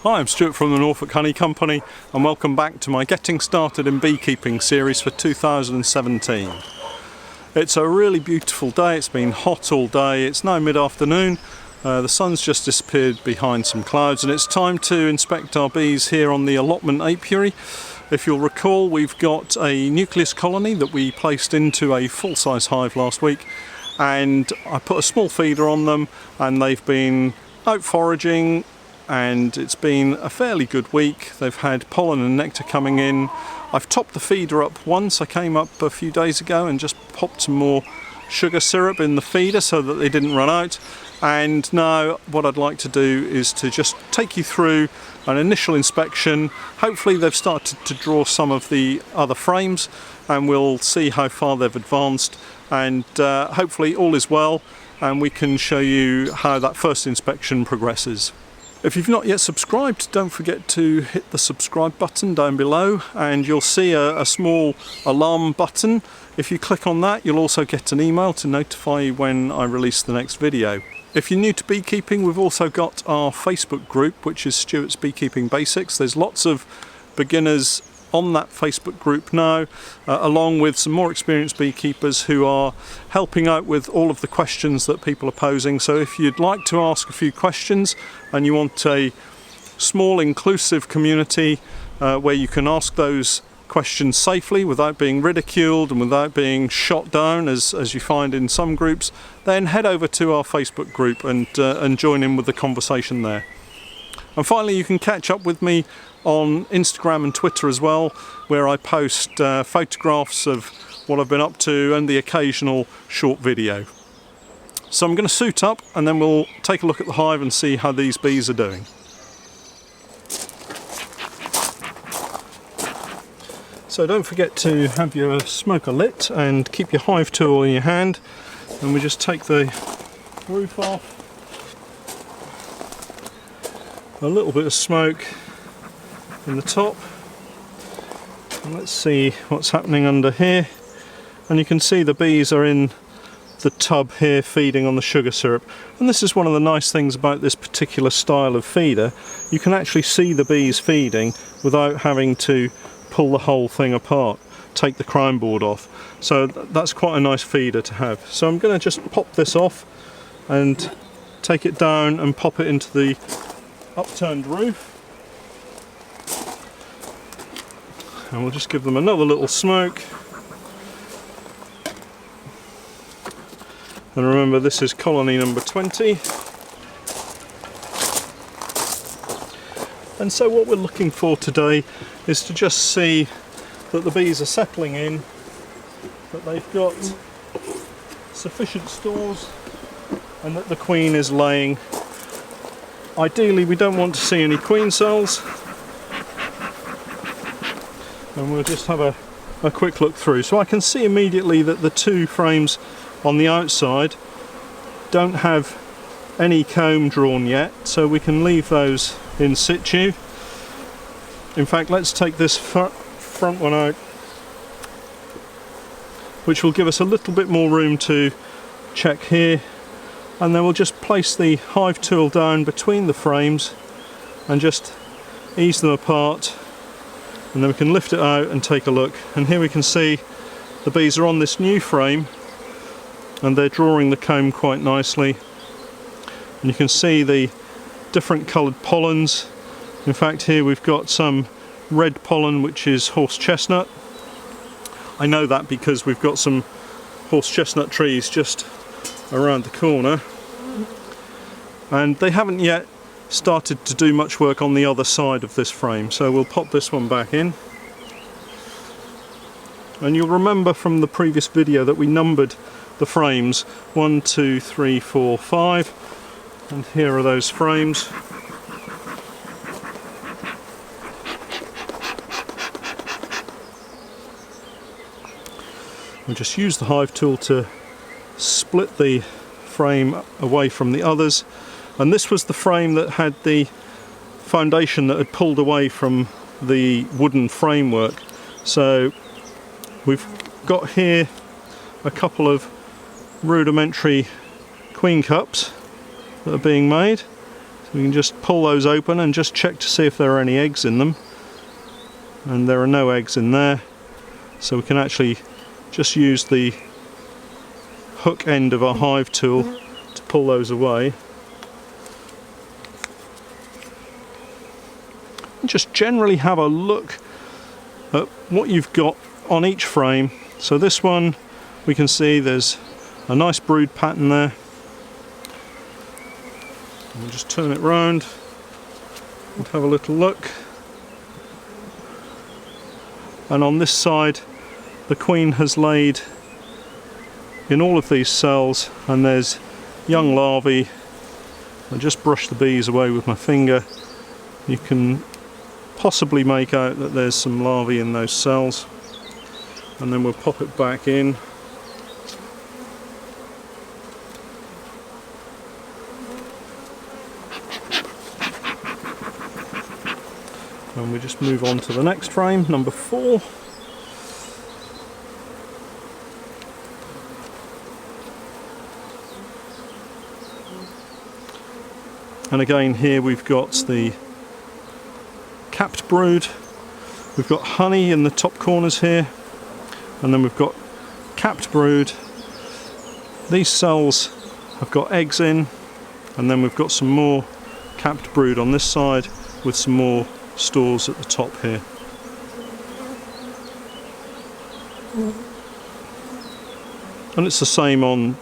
Hi, I'm Stuart from the Norfolk Honey Company and welcome back to my Getting Started in Beekeeping series for 2017. It's a really beautiful day, it's been hot all day, it's now mid-afternoon, the sun's just disappeared behind some clouds and it's time to inspect our bees here on the allotment apiary. If you'll recall, we've got a nucleus colony that we placed into a full-size hive last week, and I put a small feeder on them and they've been out foraging, and it's been a fairly good week. They've had pollen and nectar coming in. I've topped the feeder up once. I came up a few days ago and just popped some more sugar syrup in the feeder so that they didn't run out. And now what I'd like to do is to just take you through an initial inspection. Hopefully they've started to draw some of the other frames and we'll see how far they've advanced, and hopefully all is well and we can show you how that first inspection progresses. If you've not yet subscribed, don't forget to hit the subscribe button down below and you'll see a small alarm button. If you click on that, you'll also get an email to notify you when I release the next video. If you're new to beekeeping, we've also got our Facebook group, which is Stuart's Beekeeping Basics. There's lots of beginners on that Facebook group now, along with some more experienced beekeepers who are helping out with all of the questions that people are posing. So if you'd like to ask a few questions and you want a small inclusive community where you can ask those questions safely without being ridiculed and without being shot down as you find in some groups, then head over to our Facebook group and join in with the conversation there. And finally, you can catch up with me on Instagram and Twitter as well, where I post photographs of what I've been up to and the occasional short video. So I'm going to suit up and then we'll take a look at the hive and see how these bees are doing. So don't forget to have your smoker lit and keep your hive tool in your hand, and we just take the roof off. A little bit of smoke in the top, and let's see what's happening under here. And you can see the bees are in the tub here feeding on the sugar syrup, and this is one of the nice things about this particular style of feeder. You can actually see the bees feeding without having to pull the whole thing apart, take the crown board off. So that's quite a nice feeder to have. So I'm going to just pop this off and take it down and pop it into the upturned roof, and we'll just give them another little smoke. And remember, this is colony number 20. And so what we're looking for today is to just see that the bees are settling in, that they've got sufficient stores, and that the queen is laying. Ideally, we don't want to see any queen cells, and we'll just have a quick look through. So I can see immediately that the two frames on the outside don't have any comb drawn yet, so we can leave those in situ. In fact, let's take this front one out, which will give us a little bit more room to check here, and then we'll just place the hive tool down between the frames and just ease them apart, and then we can lift it out and take a look. And here we can see the bees are on this new frame and they're drawing the comb quite nicely, and you can see the different coloured pollens. In fact, here we've got some red pollen, which is horse chestnut. I know that because we've got some horse chestnut trees just around the corner, and they haven't yet started to do much work on the other side of this frame, so we'll pop this one back in. And you'll remember from the previous video that we numbered the frames 1, 2, 3, 4, 5, and here are those frames. We'll just use the hive tool to split the frame away from the others, and this was the frame that had the foundation that had pulled away from the wooden framework. So we've got here a couple of rudimentary queen cups that are being made. we can just pull those open and just check to see if there are any eggs in them, and there are no eggs in there, so we can actually just use the hook end of our hive tool to pull those away. And just generally have a look at what you've got on each frame. So this one, we can see there's a nice brood pattern there. And we'll just turn it round and have a little look. And on this side, the queen has laid in all of these cells, and there's young larvae. I just brush the bees away with my finger. You can possibly make out that there's some larvae in those cells, and then we'll pop it back in. And we just move on to the next frame, number 4. And again here we've got the capped brood. We've got honey in the top corners here, and then we've got capped brood. These cells have got eggs in, and then we've got some more capped brood on this side with some more stores at the top here. And it's the same on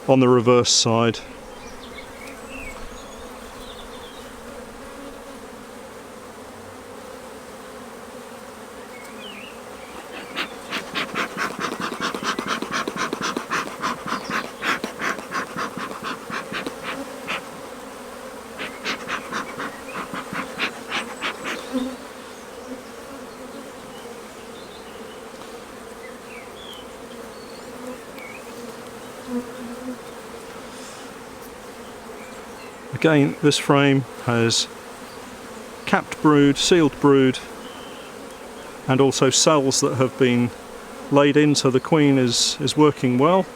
the reverse side. Again, this frame has capped brood, sealed brood, and also cells that have been laid in, so the queen is working well.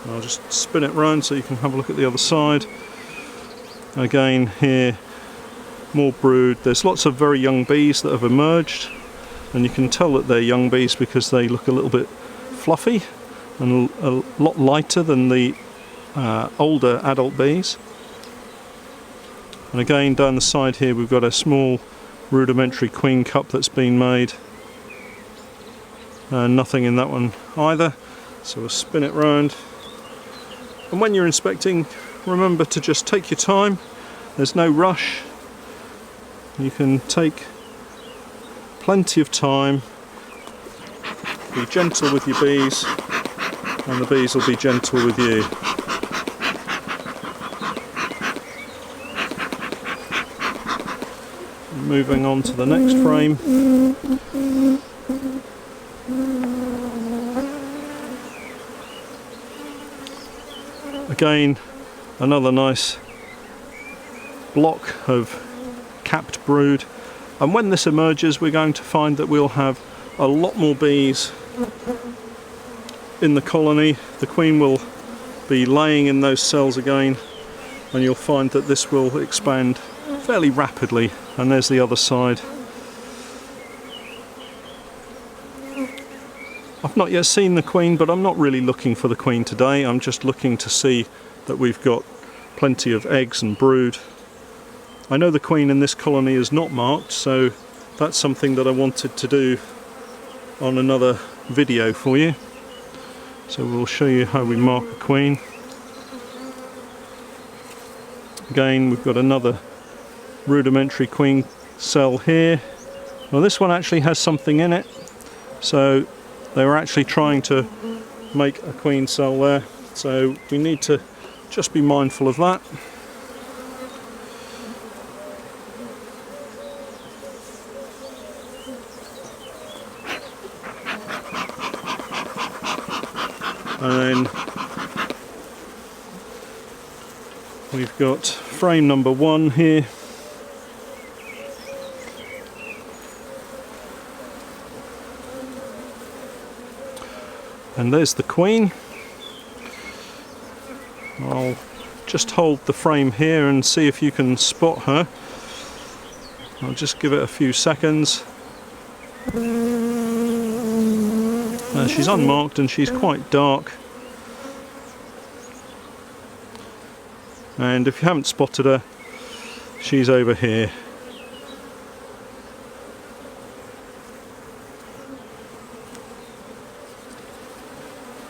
I'll just spin it round so you can have a look at the other side. Again here, more brood. There's lots of very young bees that have emerged, and you can tell that they're young bees because they look a little bit fluffy and a lot lighter than the older adult bees. And again down the side here we've got a small rudimentary queen cup that's been made. Nothing in that one either, so we'll spin it round. And when you're inspecting, remember to just take your time. There's no rush. You can take plenty of time. Be gentle with your bees, and the bees will be gentle with you. Moving on to the next frame. Again, another nice block of capped brood, and when this emerges we're going to find that we'll have a lot more bees in the colony. The queen will be laying in those cells again, and you'll find that this will expand fairly rapidly. And there's the other side. I've not yet seen the queen, but I'm not really looking for the queen today. I'm just looking to see that we've got plenty of eggs and brood. I know the queen in this colony is not marked, so that's something that I wanted to do on another video for you. So we'll show you how we mark a queen. Again, we've got another rudimentary queen cell here. Well, this one actually has something in it, so they were actually trying to make a queen cell there, so we need to just be mindful of that. And then we've got frame number 1 here. And there's the queen. I'll just hold the frame here and see if you can spot her. I'll just give it a few seconds. She's unmarked and she's quite dark. And if you haven't spotted her, she's over here.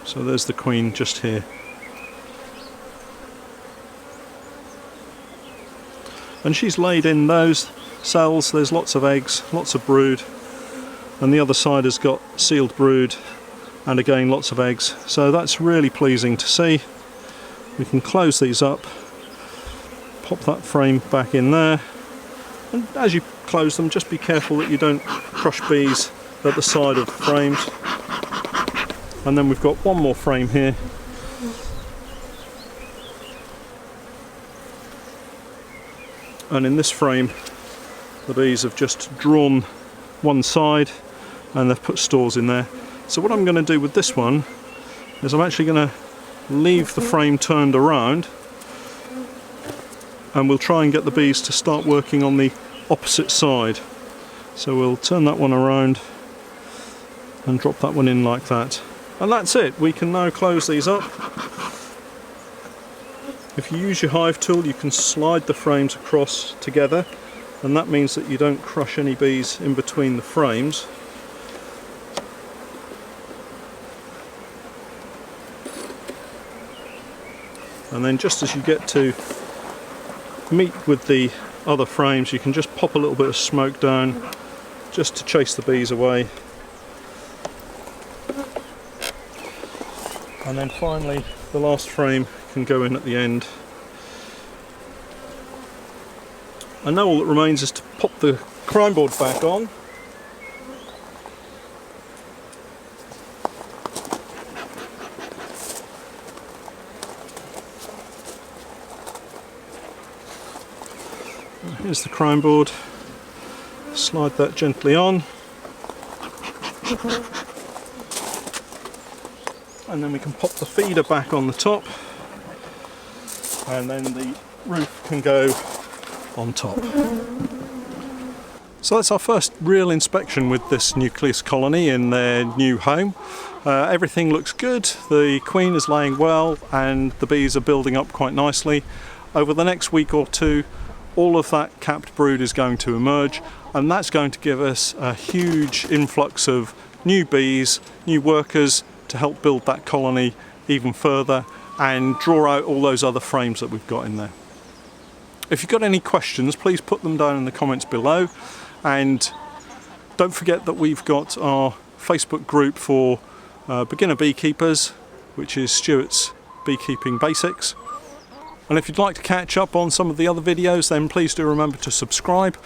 So there's the queen just here. And she's laid in those cells. There's lots of eggs, lots of brood, and the other side has got sealed brood and again lots of eggs. So that's really pleasing to see. We can close these up, pop that frame back in there, and as you close them, just be careful that you don't crush bees at the side of the frames. And then we've got one more frame here. And in this frame, the bees have just drawn one side and they've put stores in there. So what I'm going to do with this one is I'm actually going to leave the frame turned around, and we'll try and get the bees to start working on the opposite side. So we'll turn that one around and drop that one in like that. And that's it. We can now close these up. If you use your Hive tool, you can slide the frames across together, and that means that you don't crush any bees in between the frames. And then just as you get to meet with the other frames, you can just pop a little bit of smoke down just to chase the bees away. And then finally the last frame can go in at the end. And now all that remains is to pop the crime board back on. Here's the crime board. Slide that gently on. And then we can pop the feeder back on the top, and then the roof can go on top. So that's our first real inspection with this Nucleus colony in their new home. Everything looks good, the queen is laying well and the bees are building up quite nicely. Over the next week or two, all of that capped brood is going to emerge, and that's going to give us a huge influx of new bees, new workers, to help build that colony even further and draw out all those other frames that we've got in there. If you've got any questions, please put them down in the comments below, and don't forget that we've got our Facebook group for beginner beekeepers, which is Stuart's Beekeeping Basics. And if you'd like to catch up on some of the other videos, then please do remember to subscribe.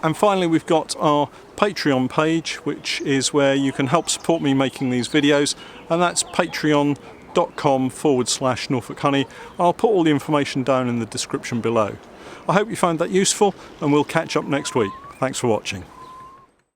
And finally, we've got our Patreon page, which is where you can help support me making these videos, and that's patreon.com/Norfolk Honey. I'll put all the information down in the description below. I hope you found that useful, and we'll catch up next week. Thanks for watching.